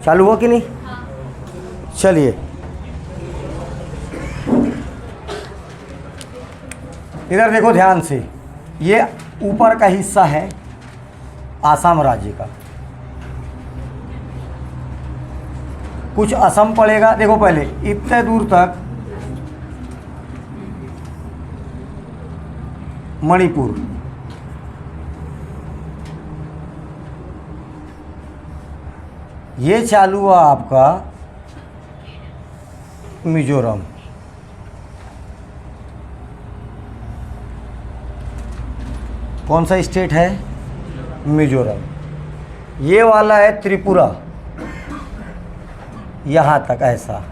चालू हुआ कि नहीं? चलिए, इधर देखो ध्यान से, ये ऊपर का हिस्सा है आसाम राज्य का। कुछ असम पड़ेगा, देखो पहले इतने दूर तक मणिपुर, ये चालू हुआ आपका मिजोरम, कौन सा स्टेट है? मिजोरम। ये वाला है त्रिपुरा, यहाँ तक ऐसा।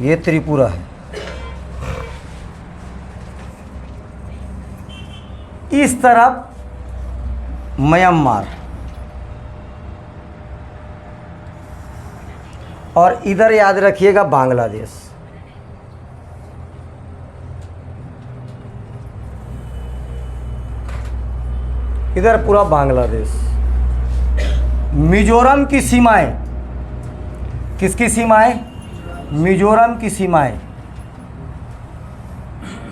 ये त्रिपुरा है। इस तरफ म्यांमार और इधर याद रखिएगा बांग्लादेश। इधर पूरा बांग्लादेश। मिजोरम की सीमाएं, किसकी सीमाएं? मिजोरम की सीमाएं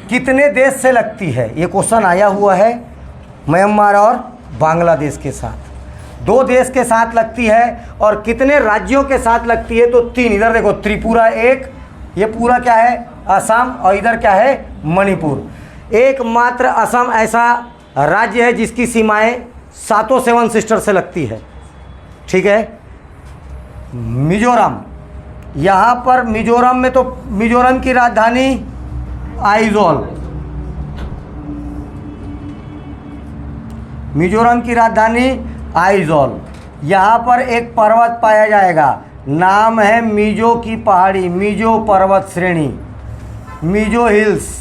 कितने देश से लगती है? ये क्वेश्चन आया हुआ है। म्यांमार और बांग्लादेश के साथ, 2 देश के साथ लगती है। और कितने राज्यों के साथ लगती है? तो 3। इधर देखो त्रिपुरा एक, ये पूरा क्या है? असम। और इधर क्या है? मणिपुर। एकमात्र असम ऐसा राज्य है जिसकी सीमाएं 7 7 सिस्टर से लगती है। ठीक है। मिजोरम, यहाँ पर मिजोरम में तो मिजोरम की राजधानी आइजोल, मिजोरम की राजधानी आइजोल। यहाँ पर एक पर्वत पाया जाएगा, नाम है मिजो की पहाड़ी, मिजो पर्वत श्रेणी, मिजो हिल्स।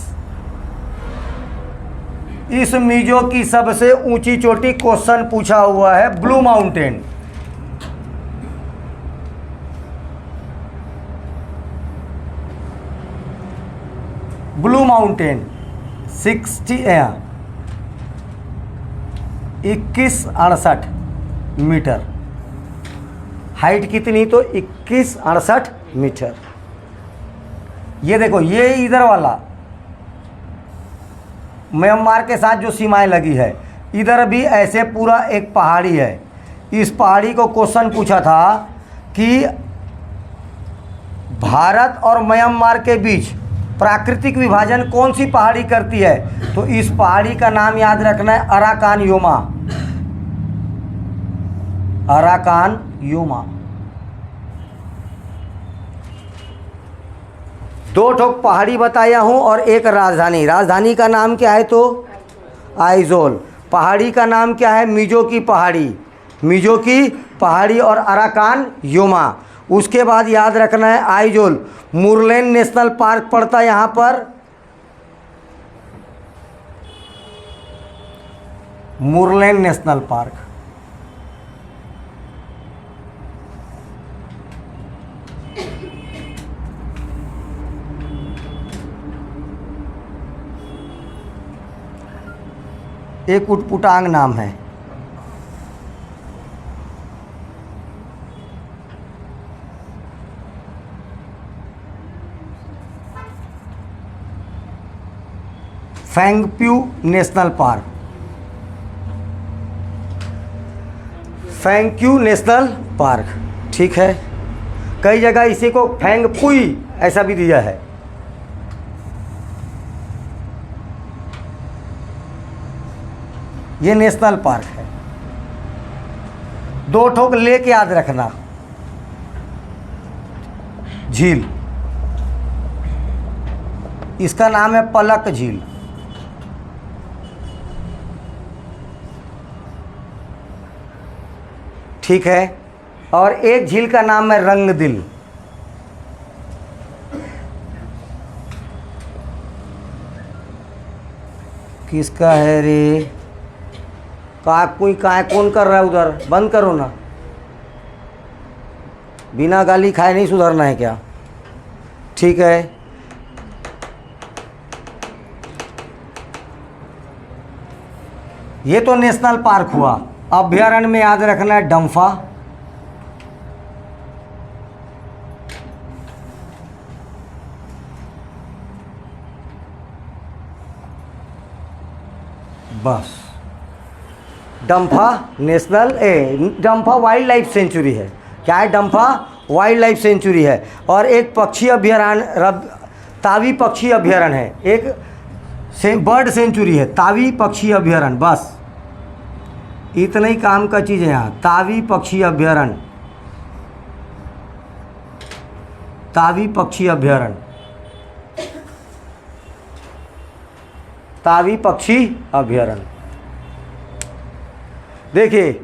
इस मिजो की सबसे ऊंची चोटी, क्वेश्चन पूछा हुआ है, blue mountain. Blue mountain 2168 metre. Height कितनी? तो 2168 मीटर। ये देखो, ये इधर वाला म्यांमार के साथ जो सीमाएं लगी है, इधर भी ऐसे पूरा एक पहाड़ी है। इस पहाड़ी को क्वेश्चन पूछा था कि भारत और म्यांमार के बीच प्राकृतिक विभाजन कौन सी पहाड़ी करती है? तो इस पहाड़ी का नाम याद रखना है, अराकान योमा। Arakan Yoma. 2 ठोक पहाड़ी बताया हूं और एक राजधानी। राजधानी का नाम क्या है? तो आइजोल। पहाड़ी का नाम क्या है? मिजो की पहाड़ी, मिजो की पहाड़ी और अराकान योमा। उसके बाद याद रखना है आइजोल। मुरलेन नेशनल पार्क पड़ता है यहाँ पर, मुरलेन नेशनल पार्क। एक उटपुटांग नाम है। फेंगप्यू नेशनल पार्क, फेंगक्यू नेशनल पार्क। ठीक है। कई जगह इसी को फेंगपुई ऐसा भी दिया है। ये नेशनल पार्क है। 2 ठोक लेक याद रखना। झील, इसका नाम है पलक झील। ठीक है। और एक झील का नाम है रंगदिल। किसका है रे? कोई कौन कर रहा है उधर? बंद करो ना। बिना गाली खाए नहीं सुधरना है क्या? ठीक है। ये तो नेशनल पार्क हुआ। अभ्यारण्य में याद रखना है डम्फा, बस। Dampha national Dampha wild life sanctuary है। क्या है? डम्फा वाइल्ड लाइफ सेंचुरी है। और एक पक्षी अभ्यारण्य तावी पक्षी अभ्यारण्य है, एक बर्ड सेंचुरी है, तावी पक्षी अभ्यारण्य। बस इतना ही काम का चीज़ है यहाँ। तावी पक्षी अभ्यारण्य, तावी पक्षी अभ्यारण्य, तावी पक्षी अभ्यारण्य। देखिए,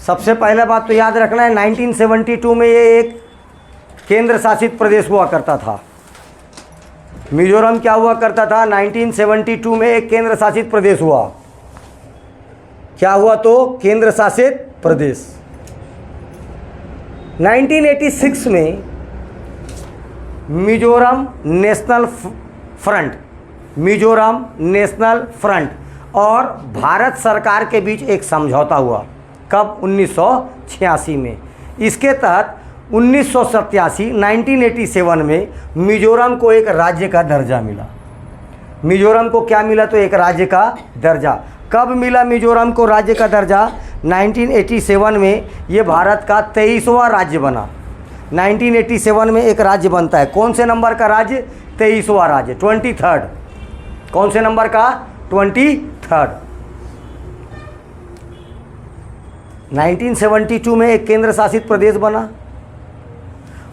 सबसे पहला बात तो याद रखना है 1972 में ये एक केंद्र शासित प्रदेश हुआ करता था। मिजोरम क्या हुआ करता था? 1972 में एक केंद्र शासित प्रदेश हुआ। क्या हुआ? तो केंद्र शासित प्रदेश। 1986 में Mizoram national front, Mizoram national front और भारत सरकार के बीच एक समझौता हुआ। कब? 1986 में। इसके तहत 1987 में मिजोरम को एक राज्य का दर्जा मिला। मिजोरम को क्या मिला? तो एक राज्य का दर्जा। कब मिला मिजोरम को राज्य का दर्जा? 1987 में ये भारत का 23वां राज्य बना। 1987 में एक राज्य बनता है। कौन से नंबर का राज्य? 23वां राज्य, 23rd। कौन से नंबर का? 23rd। 1972 में एक केंद्र शासित प्रदेश बना।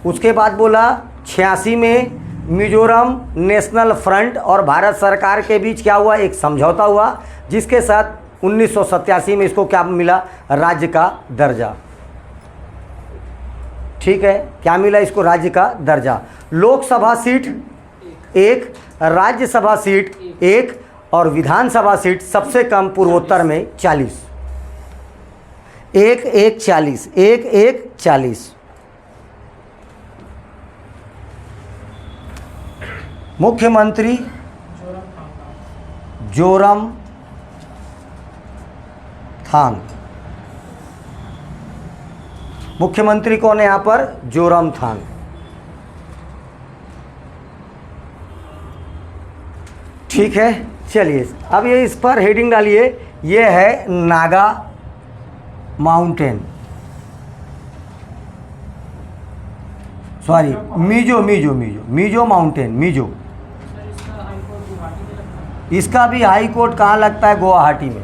उसके बाद बोला 86 में मिजोरम नेशनल फ्रंट और भारत सरकार के बीच क्या हुआ? एक समझौता हुआ, जिसके साथ 1987 में इसको क्या मिला? राज्य का दर्जा। ठीक है, क्या मिला इसको? राज्य का दर्जा। लोकसभा सीट 1, राज्यसभा सीट 1 और विधानसभा सीट सबसे कम पूर्वोत्तर में 40। 1-1 40, 1-1 40। मुख्यमंत्री जोरम थांग। मुख्यमंत्री कौन है यहाँ पर? जोरम थांग। ठीक है, चलिए अब ये इस पर हेडिंग डालिए। ये है Naga mountain, sorry Mizo mountain, Mizo. इसका भी हाई कोर्ट कहाँ लगता है? गुवाहाटी में।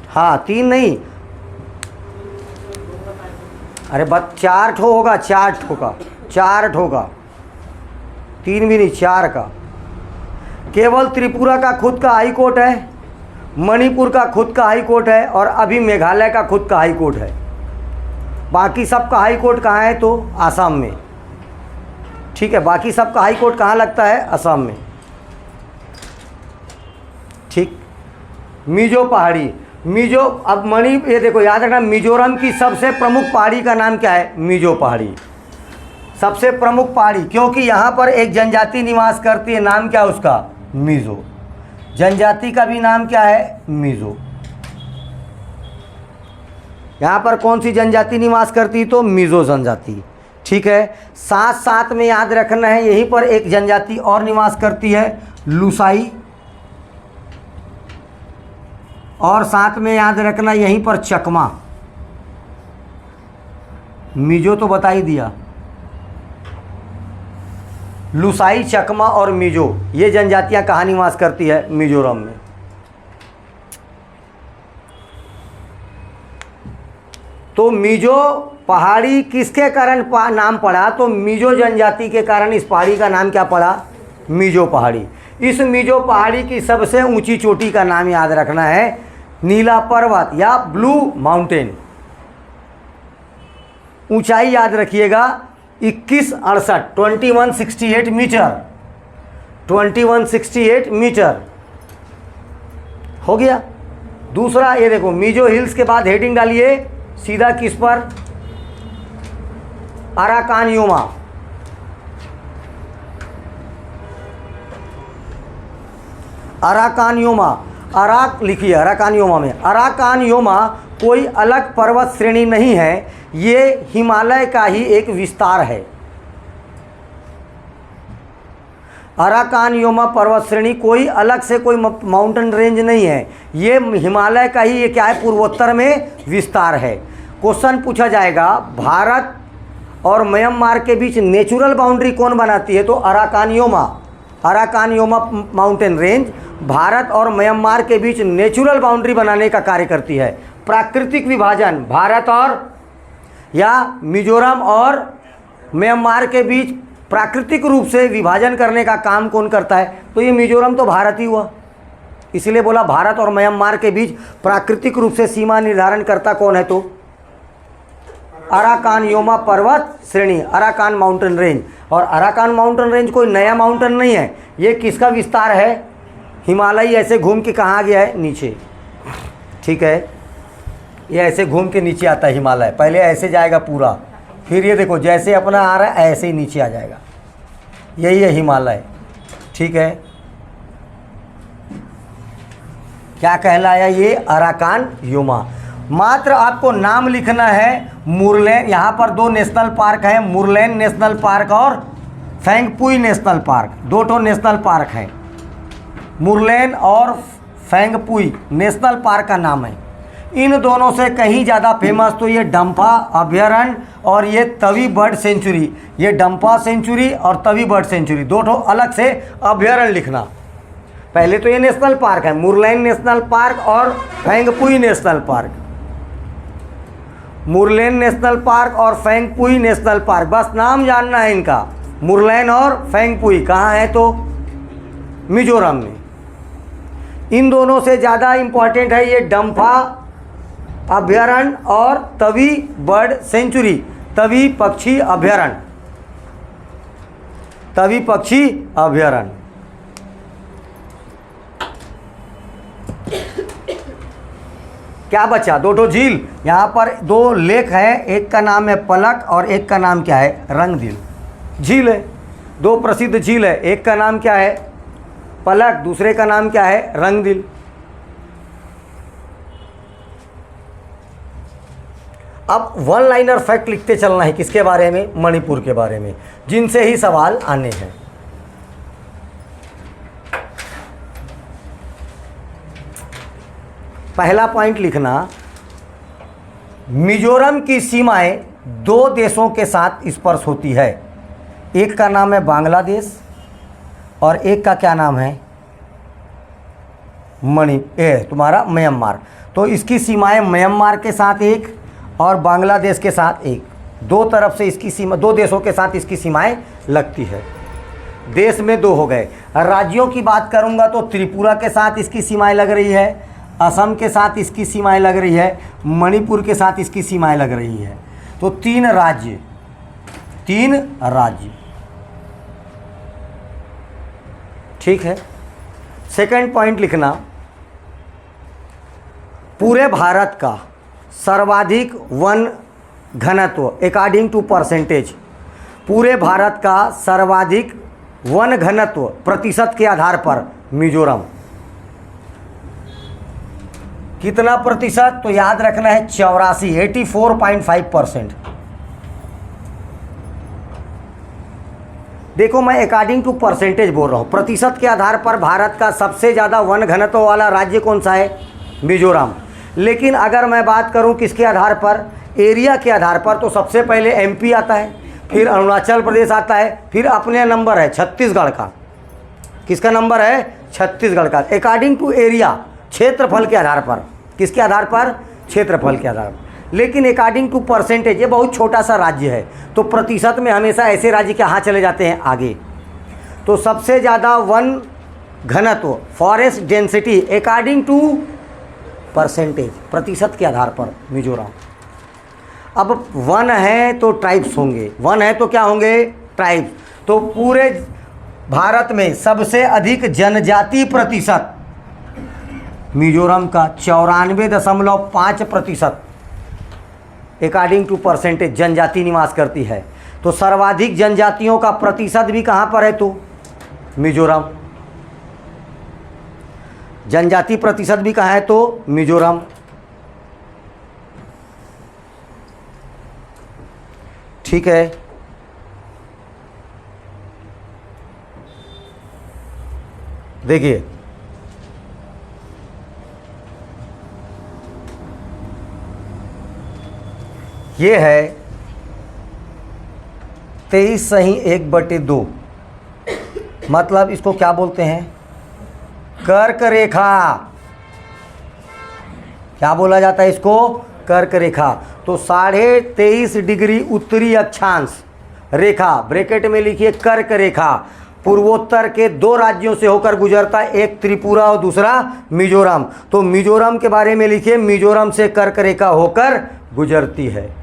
हाँ, 3 नहीं, अरे बस 4 ठो होगा, 4 ठो का, 4 ठो का, 3 भी नहीं, 4 का। केवल त्रिपुरा का खुद का हाई कोर्ट है, मणिपुर का खुद का हाई कोर्ट है और अभी मेघालय का खुद का हाई कोर्ट है। बाकी सबका हाई कोर्ट कहाँ है? तो आसाम में। ठीक है, बाकी सबका हाई कोर्ट कहाँ लगता है? असम में। ठीक, मिजो पहाड़ी, मिजो। अब ये देखो, याद रखना, मिजोरम की सबसे प्रमुख पहाड़ी का नाम क्या है? मिजो पहाड़ी, सबसे प्रमुख पहाड़ी, क्योंकि यहाँ पर एक जनजाति निवास करती है। नाम क्या है उसका? मिजो। जनजाति का भी नाम क्या है? मिजो। यहाँ पर कौन सी जनजाति निवास करती? तो मिजो जनजाति। ठीक है, साथ साथ में याद रखना है, यहीं पर एक जनजाति और निवास करती है, लुसाई। और साथ में याद रखना यहीं पर चकमा। मिजो तो बता ही दिया। लुसाई, चकमा और मिजो, ये जनजातियां कहाँ निवास करती है? मिजोरम में। तो मिजो पहाड़ी किसके कारण नाम पड़ा? तो मिजो जनजाति के कारण इस पहाड़ी का नाम क्या पड़ा? मिजो पहाड़ी। इस मिजो पहाड़ी की सबसे ऊंची चोटी का नाम याद रखना है नीला पर्वत या ब्लू माउंटेन। ऊंचाई याद रखिएगा 2168 मीटर, 2168 मीटर हो गया। दूसरा ये देखो, मिजो हिल्स के बाद हेडिंग डालिए सीधा किस पर? अराकानयुमा। अराकानयुमा। अराक लिखिए, अराकान योमा में, अराकान योमा कोई अलग पर्वत श्रेणी नहीं है, ये हिमालय का ही एक विस्तार है। अराकान योमा पर्वत श्रेणी कोई अलग से कोई माउंटेन रेंज नहीं है, ये हिमालय का ही ये क्या है, पूर्वोत्तर में विस्तार है। क्वेश्चन पूछा जाएगा भारत और म्यांमार के बीच नेचुरल बाउंड्री कौन बनाती है, तो Arakan Yoma, Arakan Yoma mountain range Bharat और म्यांमार के बीच नेचुरल बाउंड्री बनाने का कार्य करती है। प्राकृतिक विभाजन भारत और या मिजोरम और म्यांमार के बीच प्राकृतिक रूप से विभाजन करने का काम कौन करता है, तो ये मिजोरम तो भारत ही हुआ, इसलिए बोला भारत और म्यांमार के बीच प्राकृतिक रूप से सीमा निर्धारण करता कौन है, तो अराकान योमा पर्वत श्रेणी, अराकान माउंटेन रेंज। और अराकान माउंटेन रेंज कोई नया माउंटेन नहीं है, ये किसका विस्तार है, हिमालय ऐसे घूम के कहाँ गया है, नीचे, ठीक है, ये ऐसे घूम के नीचे आता है हिमालय, पहले ऐसे जाएगा पूरा, फिर ये देखो जैसे अपना आ रहा है ऐसे ही नीचे आ जाएगा, यही है हिमालय, ठीक है। क्या कहलाया ये, अराकान योमा। मात्र आपको नाम लिखना है, मुरलेन, यहाँ पर दो नेशनल पार्क हैं, मुरलेन नेशनल पार्क और फेंगपुई नेशनल पार्क, दो ठो नेशनल पार्क हैं, मुरलेन और फेंगपुई नेशनल पार्क का नाम है। इन दोनों से कहीं ज़्यादा फेमस तो ये डंफा अभयारण्य और ये तवी बर्ड सेंचुरी, ये डंफा सेंचुरी और तवी बर्ड सेंचुरी, दो ठो अलग से अभयारण्य लिखना। पहले तो ये नेशनल पार्क है, मुरलेन नेशनल पार्क और Phawngpui national park, Murlen national park और फेंगपुई नेशनल पार्क, बस नाम जानना है इनका। मुरलेन और फेंगपुई कहाँ है, तो मिजोरम में। इन दोनों से ज़्यादा इम्पॉर्टेंट है ये डंफा अभयारण्य और तवी बर्ड सेंचुरी, तवी पक्षी अभयारण्य, तवी पक्षी अभयारण्य। क्या बचा, दो ठो झील, यहाँ पर दो लेक है, एक का नाम है पलक और एक का नाम क्या है, रंगदिल। झील है, दो प्रसिद्ध झील है, एक का नाम क्या है पलक, दूसरे का नाम क्या है रंगदिल। अब वन लाइनर फैक्ट लिखते चलना है, किसके बारे में, मणिपुर के बारे में, जिनसे ही सवाल आने हैं। पहला पॉइंट लिखना, मिजोरम की सीमाएं दो देशों के साथ स्पर्श होती है, एक का नाम है बांग्लादेश और एक का क्या नाम है, तुम्हारा म्यांमार। तो इसकी सीमाएं म्यांमार के साथ एक और बांग्लादेश के साथ एक, दो तरफ से इसकी सीमा, दो देशों के साथ इसकी सीमाएं लगती है। देश में दो हो गए। राज्यों की बात करूंगा तो त्रिपुरा के साथ इसकी सीमाएं लग रही है, असम के साथ इसकी सीमाएं लग रही है, मणिपुर के साथ इसकी सीमाएं लग रही है। तो तीन राज्य, ठीक है। सेकंड पॉइंट लिखना, पूरे भारत का सर्वाधिक वन घनत्व अकॉर्डिंग टू परसेंटेज, पूरे भारत का सर्वाधिक वन घनत्व प्रतिशत के आधार पर मिजोरम। कितना प्रतिशत, तो याद रखना है 84.5%। देखो मैं अकॉर्डिंग टू परसेंटेज बोल रहा हूँ, प्रतिशत के आधार पर भारत का सबसे ज़्यादा वन घनत्व वाला राज्य कौन सा है, मिजोरम। लेकिन अगर मैं बात करूँ किसके आधार पर, एरिया के आधार पर, तो सबसे पहले एमपी आता है, फिर अरुणाचल प्रदेश आता है, फिर अपने नंबर है छत्तीसगढ़ का। किसका नंबर है, छत्तीसगढ़ का, अकॉर्डिंग टू एरिया, क्षेत्रफल के आधार पर। किसके आधार पर, क्षेत्रफल के आधार पर। लेकिन अकॉर्डिंग टू परसेंटेज, ये बहुत छोटा सा राज्य है, तो प्रतिशत में हमेशा ऐसे राज्य के यहाँ चले जाते हैं आगे। तो सबसे ज़्यादा वन घनत्व, forest density according to percentage, प्रतिशत के आधार पर मिजोरम। अब वन है तो ट्राइब्स होंगे, वन है तो क्या होंगे, ट्राइब्स। तो पूरे भारत में सबसे अधिक जनजाति प्रतिशत मिजोरम का 94.5% अकॉर्डिंग टू परसेंटेज जनजाति निवास करती है। तो सर्वाधिक जनजातियों का प्रतिशत भी कहाँ पर है, तो मिजोरम। जनजाति प्रतिशत भी कहाँ है, तो मिजोरम। ठीक है, देखिए ये है 23 सही 1/2, मतलब इसको क्या बोलते हैं, कर्क रेखा। क्या बोला जाता है इसको, कर्क रेखा। तो 23.5 डिग्री उत्तरी अक्षांश रेखा, ब्रैकेट में लिखिए कर्क रेखा, पूर्वोत्तर के 2 राज्यों से होकर गुजरता है, एक त्रिपुरा और दूसरा मिजोरम। तो मिजोरम के बारे में लिखिए, मिजोरम से कर्क रेखा होकर गुजरती है।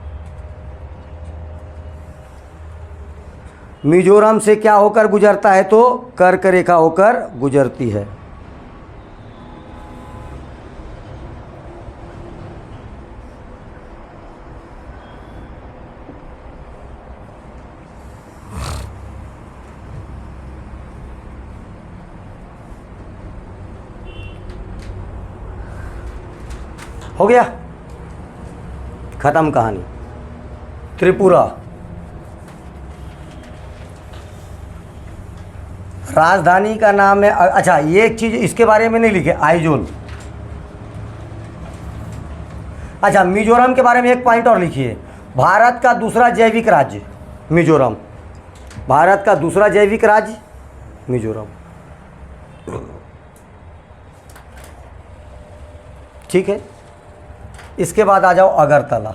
मिजोरम से क्या होकर गुजरता है, तो कर्क रेखा होकर गुजरती है। हो गया, खत्म कहानी। त्रिपुरा राजधानी का नाम है, अच्छा ये एक चीज इसके बारे में नहीं लिखे, आइजोल। अच्छा, मिजोरम के बारे में एक पॉइंट और लिखिए, भारत का दूसरा जैविक राज्य मिजोरम, भारत का दूसरा जैविक राज्य मिजोरम। ठीक है, इसके बाद आ जाओ अगरतला।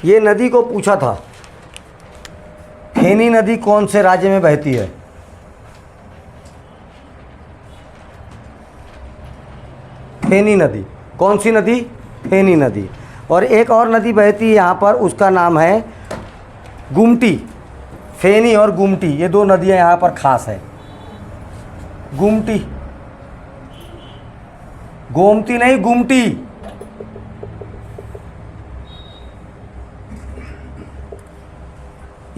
ये नदी को पूछा था, फेनी नदी कौन से राज्य में बहती है, फेनी नदी, कौन सी नदी, फेनी नदी। और एक और नदी बहती है यहाँ पर, उसका नाम है गुमटी। फेनी और गुमटी ये 2 नदियाँ यहाँ पर खास है। गुमटी, गोमती नहीं, गुमटी।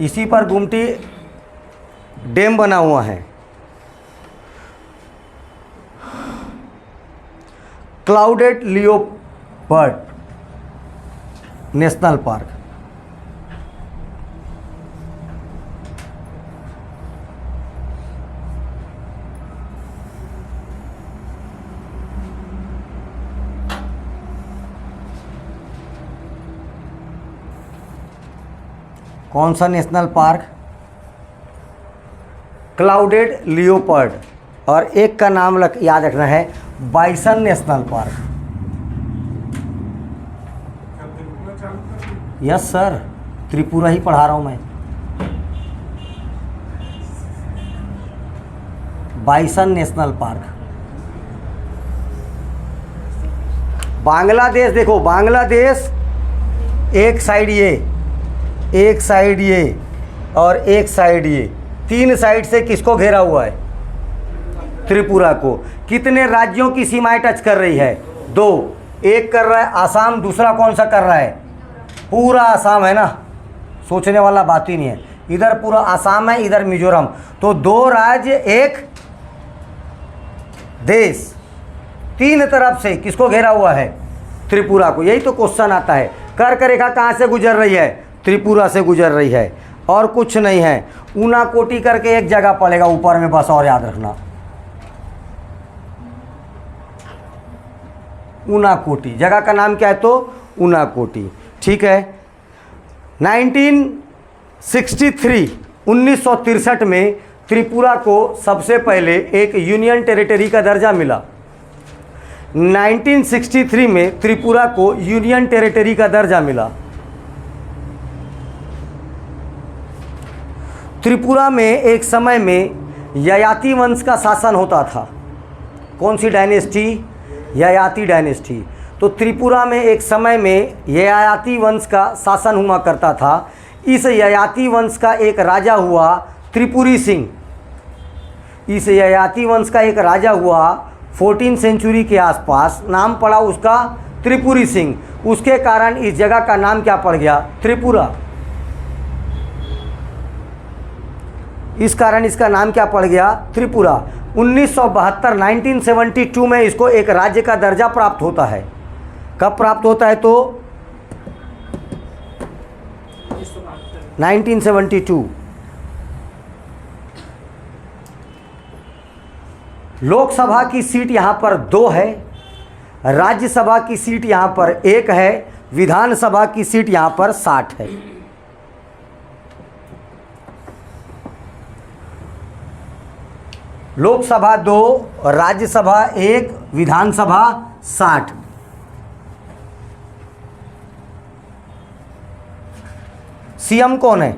इसी पर गुमटी डैम बना हुआ है। क्लाउडेड लियोपर्ड नेशनल पार्क, कौन सा नेशनल पार्क, क्लाउडेड लियोपर्ड। और एक का नाम याद रखना है, bison national park. Yes sir, Tripura ही पढ़ा रहा हूं मैं। Bison national park. बांग्लादेश देखो, बांग्लादेश एक साइड ये, एक साइड ये और एक साइड ये, 3 साइड से किसको घेरा हुआ है, त्रिपुरा को। कितने राज्यों की सीमाएं टच कर रही है, 2। एक कर रहा है आसाम, दूसरा कौन सा कर रहा है, पूरा आसाम है ना, सोचने वाला बात ही नहीं है। इधर पूरा आसाम है, इधर मिजोरम। तो 2 राज्य एक देश, 3 तरफ से किसको घेरा हुआ है, त्रिपुरा को। यही तो क्वेश्चन आता है, कर्क रेखा कहाँ से गुजर रही है, त्रिपुरा से गुजर रही है, और कुछ नहीं है। ऊनाकोटी करके एक जगह पड़ेगा ऊपर में, बस और याद रखना, ऊनाकोटी जगह का नाम क्या है, तो ऊनाकोटी। ठीक है। 1963 में त्रिपुरा को सबसे पहले एक यूनियन टेरिटरी का दर्जा मिला। 1963 में त्रिपुरा को यूनियन टेरिटरी का दर्जा मिला। त्रिपुरा में एक समय में ययाति वंश का शासन होता था। कौन सी डायनेस्टी, ययाति डायनेस्टी। तो त्रिपुरा में एक समय में ययाति वंश का शासन हुआ करता था। इस ययाति वंश का एक राजा हुआ त्रिपुरी सिंह। इस ययाति वंश का एक राजा हुआ 14 सेंचुरी के आसपास, नाम पड़ा उसका त्रिपुरी सिंह। उसके कारण इस जगह का नाम क्या पड़ गया? त्रिपुरा। इस कारण इसका नाम क्या पड़ गया? त्रिपुरा। 1972 1972 में इसको एक राज्य का दर्जा प्राप्त होता है। कब प्राप्त होता है? तो 1972। लोकसभा की सीट यहाँ पर 2 है, राज्यसभा की सीट यहाँ पर 1 है, विधानसभा की सीट यहाँ पर 60 है। लोकसभा 2, राज्यसभा 1, विधानसभा 60। सीएम कौन है?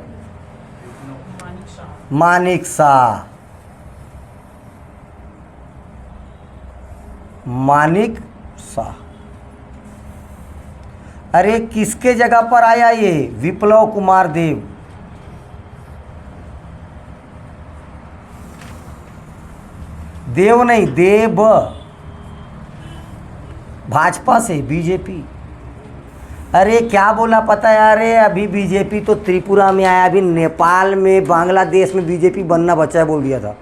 मानिक शाह। मानिक शाह। अरे किसके जगह पर आया ये? विप्लव कुमार देव। देव नहीं, देव। भाजपा से, बीजेपी। अरे क्या बोला पता है? अरे अभी बीजेपी तो त्रिपुरा में आया, अभी नेपाल में, बांग्लादेश में बीजेपी बनना बचा है बोल दिया था।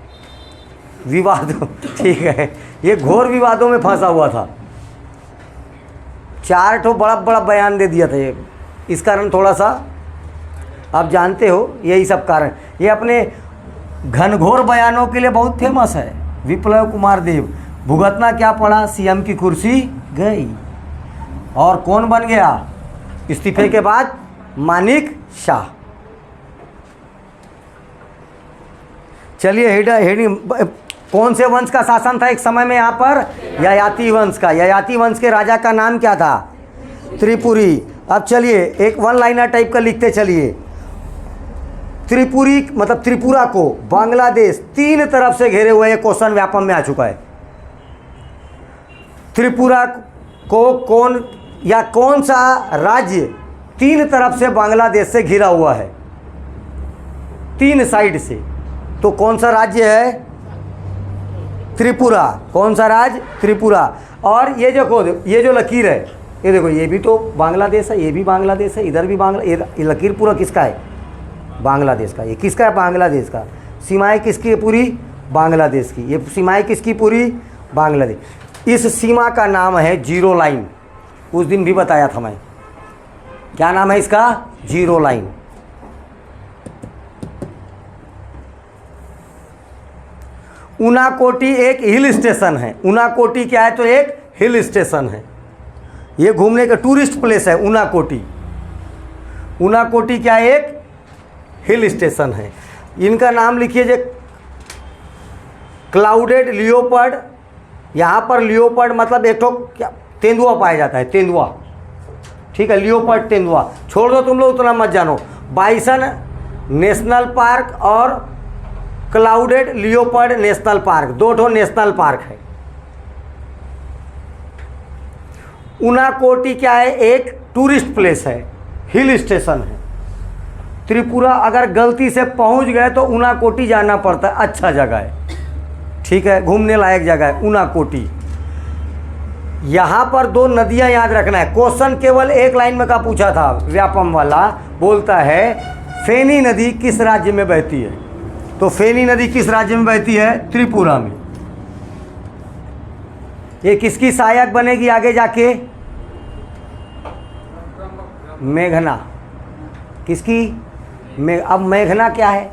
विवाद, ठीक है, ये घोर विवादों में फंसा हुआ था। 4 ठो बड़ा बड़ा बयान दे दिया था ये। इस कारण थोड़ा सा, आप जानते हो, यही सब कारण। ये अपने घनघोर बयानों के लिए बहुत फेमस है। विप्लव कुमार देव। भुगतना क्या पड़ा? सीएम की कुर्सी गई। और कौन बन गया इस्तीफे के बाद? मानिक शाह। चलिए, हेडिंग कौन से वंश का शासन था एक समय में यहाँ पर? ययाति वंश का। ययाति वंश के राजा का नाम क्या था? त्रिपुरी। अब चलिए एक वन लाइनर टाइप का लिखते चलिए। त्रिपुरी मतलब त्रिपुरा को बांग्लादेश 3 तरफ से घेरे हुए, क्वेश्चन व्यापम में आ चुका है। त्रिपुरा को कौन या कौन सा राज्य 3 तरफ से बांग्लादेश से घिरा हुआ है? 3 साइड से। तो कौन सा राज्य है? त्रिपुरा। कौन सा राज्य? त्रिपुरा। और ये देखो, ये जो लकीर है, ये देखो, ये भी तो बांग्लादेश है, ये भी बांग्लादेश है, इधर भी ये लकीर पूरा किसका है? बांग्लादेश का। ये किसका है? बांग्लादेश का। सीमाएं किसकी है? पूरी बांग्लादेश की। ये सीमाएं किसकी? पूरी बांग्लादेश। इस सीमा का नाम है जीरो लाइन। उस दिन भी बताया था मैं। क्या नाम है इसका? Zero line. ऊनाकोटी एक हिल स्टेशन है। ऊनाकोटी क्या है? तो एक हिल स्टेशन है। ये घूमने का टूरिस्ट प्लेस है ऊनाकोटी। ऊनाकोटी क्या है? एक हिल स्टेशन है। इनका नाम लिखिए जे क्लाउडेड लियोपर्ड। यहाँ पर लियोपर्ड मतलब एक ठो क्या, तेंदुआ पाया जाता है, तेंदुआ। ठीक है, लियोपर्ड तेंदुआ। छोड़ दो तुम लोग, उतना मत जानो। बाइसन नेशनल पार्क और क्लाउडेड लियोपर्ड नेशनल पार्क, 2 ठो नेशनल पार्क है। ऊनाकोटी क्या है? एक टूरिस्ट प्लेस है, हिल स्टेशन है। त्रिपुरा अगर गलती से पहुंच गए तो ऊनाकोटी जाना पड़ता है। अच्छा जगह है, ठीक है, घूमने लायक जगह है ऊनाकोटी। यहाँ पर 2 नदियाँ याद रखना है। क्वेश्चन केवल एक लाइन में का पूछा था, व्यापम वाला। बोलता है फेनी नदी किस राज्य में बहती है? तो फेनी नदी किस राज्य में बहती है? त्रिपुरा में। ये किसकी सहायक बनेगी आगे जाके? मेघना। किसकी? अब मेघना क्या है?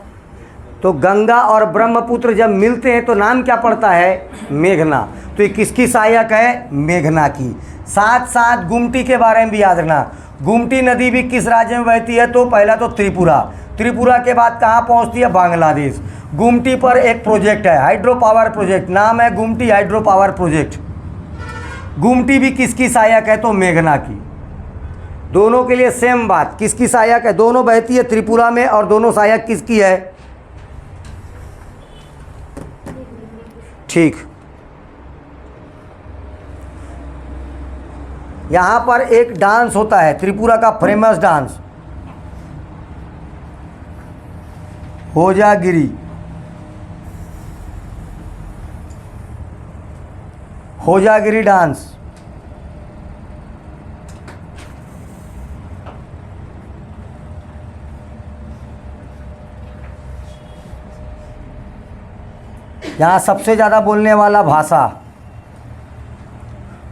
तो गंगा और ब्रह्मपुत्र जब मिलते हैं तो नाम क्या पड़ता है? मेघना। तो ये किसकी सहायक है? मेघना की। साथ साथ गुमटी के बारे में भी याद रखना। गुमटी नदी भी किस राज्य में बहती है? तो पहला तो त्रिपुरा। त्रिपुरा के बाद कहाँ पहुँचती है? बांग्लादेश। गुमटी पर एक प्रोजेक्ट है, हाइड्रो पावर प्रोजेक्ट, नाम है गुमटी हाइड्रो पावर प्रोजेक्ट। गुमटी भी किसकी सहायक है? तो मेघना की। दोनों के लिए सेम बात, किसकी सहायक है? दोनों बहती है त्रिपुरा में, और दोनों सहायक किसकी है? ठीक। यहां पर एक डांस होता है त्रिपुरा का famous dance, Hojagiri. Hojagiri dance, यहाँ सबसे ज़्यादा बोलने वाला भाषा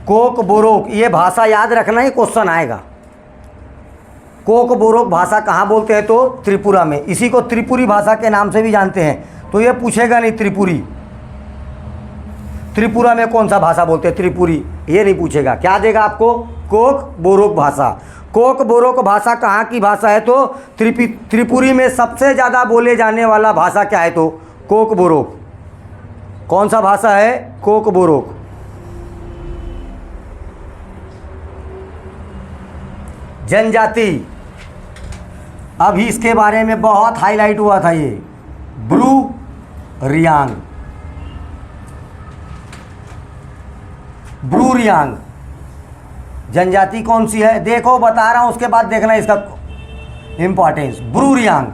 कोक बोरोक। ये भाषा याद रखना, ही क्वेश्चन आएगा। कोक बोरोक भाषा कहाँ बोलते हैं? तो त्रिपुरा में। इसी को त्रिपुरी भाषा के नाम से भी जानते हैं। तो ये पूछेगा नहीं त्रिपुरी, त्रिपुरा में कौन सा भाषा बोलते हैं, त्रिपुरी, ये नहीं पूछेगा। क्या देगा आपको? कोक बोरोक भाषा। कोक बोरोक भाषा कहाँ की भाषा है? तो त्रिपुरी में सबसे ज़्यादा बोले जाने वाला भाषा क्या है? तो कोक बोरोक। कौन सा भाषा है? कोक बोरोक। जनजाति, अभी इसके बारे में बहुत हाईलाइट हुआ था, ये ब्रू रियांग। ब्रू रियांग जनजाति कौन सी है? देखो बता रहा हूं, उसके बाद देखना इसका इंपॉर्टेंस। ब्रू रियांग,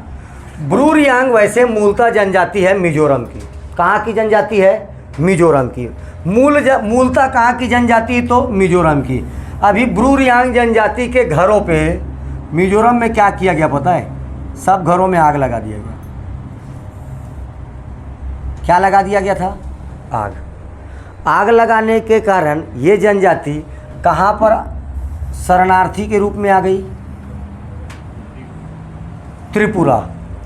ब्रू रियांग वैसे मूलतः जनजाति है मिजोरम की। कहाँ की जनजाति है? मिजोरम की। मूलतः कहाँ की जनजाति? तो मिजोरम की। अभी ब्रू रियांग जनजाति के घरों पे मिजोरम में क्या किया गया पता है? सब घरों में आग लगा दिया गया। क्या लगा दिया गया था? आग। आग लगाने के कारण ये जनजाति कहाँ पर शरणार्थी के रूप में आ गई? त्रिपुरा।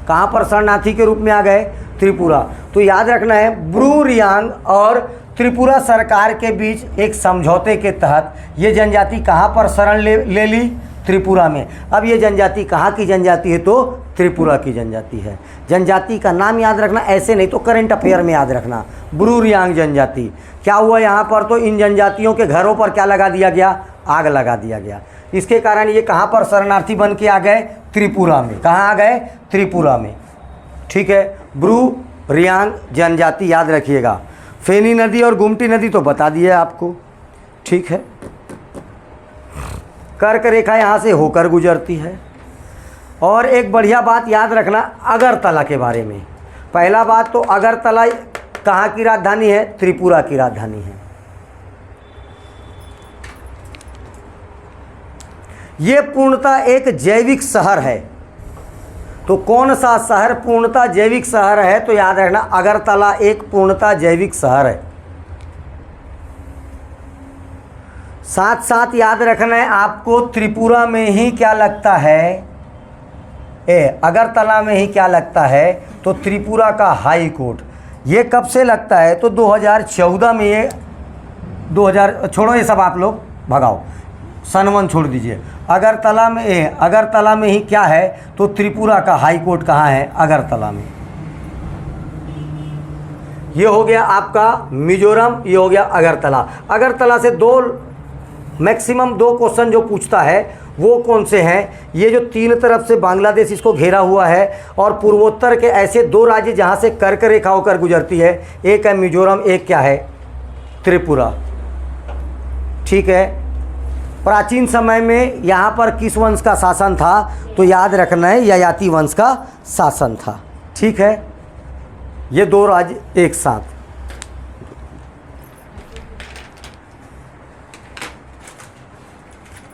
कहाँ पर शरणार्थी के रूप में आ गए? त्रिपुरा। तो याद रखना है, ब्रू रियांग और त्रिपुरा सरकार के बीच एक समझौते के तहत ये जनजाति कहाँ पर शरण ले ली? त्रिपुरा में। अब ये जनजाति कहाँ की जनजाति है? तो त्रिपुरा की जनजाति है। जनजाति का नाम याद रखना, ऐसे नहीं तो करंट अफेयर में याद रखना। ब्रू रियांग जनजाति। क्या हुआ यहाँ पर? तो इन जनजातियों के घरों पर क्या लगा दिया गया? आग लगा दिया गया। इसके कारण ये कहाँ पर शरणार्थी बन के आ गए? त्रिपुरा में। कहाँ आ गए? त्रिपुरा में। ठीक है, ब्रू रियांग जनजाति याद रखिएगा। फेनी नदी और गुमटी नदी तो बता दिए आपको। ठीक है, कर्क रेखा यहाँ से होकर गुजरती है। और एक बढ़िया बात याद रखना अगरतला के बारे में। पहला बात तो अगरतला कहाँ की राजधानी है? त्रिपुरा की राजधानी है। ये पूर्णतः एक जैविक शहर है। तो कौन सा शहर पूर्णतः जैविक शहर है? तो याद रखना अगरतला एक पूर्णतः जैविक शहर है। साथ साथ याद रखना है आपको त्रिपुरा में ही क्या लगता है? अगरतला में ही क्या लगता है? तो त्रिपुरा का हाई कोर्ट। ये कब से लगता है? तो 2014 में। ये 2000 छोड़ो, ये सब आप लोग भगाओ, सनवन छोड़ दीजिए। अगरतला में ही क्या है? तो त्रिपुरा का हाई कोर्ट कहाँ है? अगरतला में। ये हो गया आपका मिजोरम, ये हो गया अगरतला। अगरतला से मैक्सिमम दो क्वेश्चन जो पूछता है वो कौन से हैं? ये जो तीन तरफ से बांग्लादेश इसको घेरा हुआ है और पूर्वोत्तर के ऐसे दो राज्य जहाँ से कर्क रेखा होकर गुजरती है, एक है मिजोरम, एक क्या है? त्रिपुरा। ठीक है, प्राचीन समय में यहाँ पर किस वंश का शासन था? तो याद रखना है ययाति वंश का शासन था। ठीक है, ये दो राज्य एक साथ।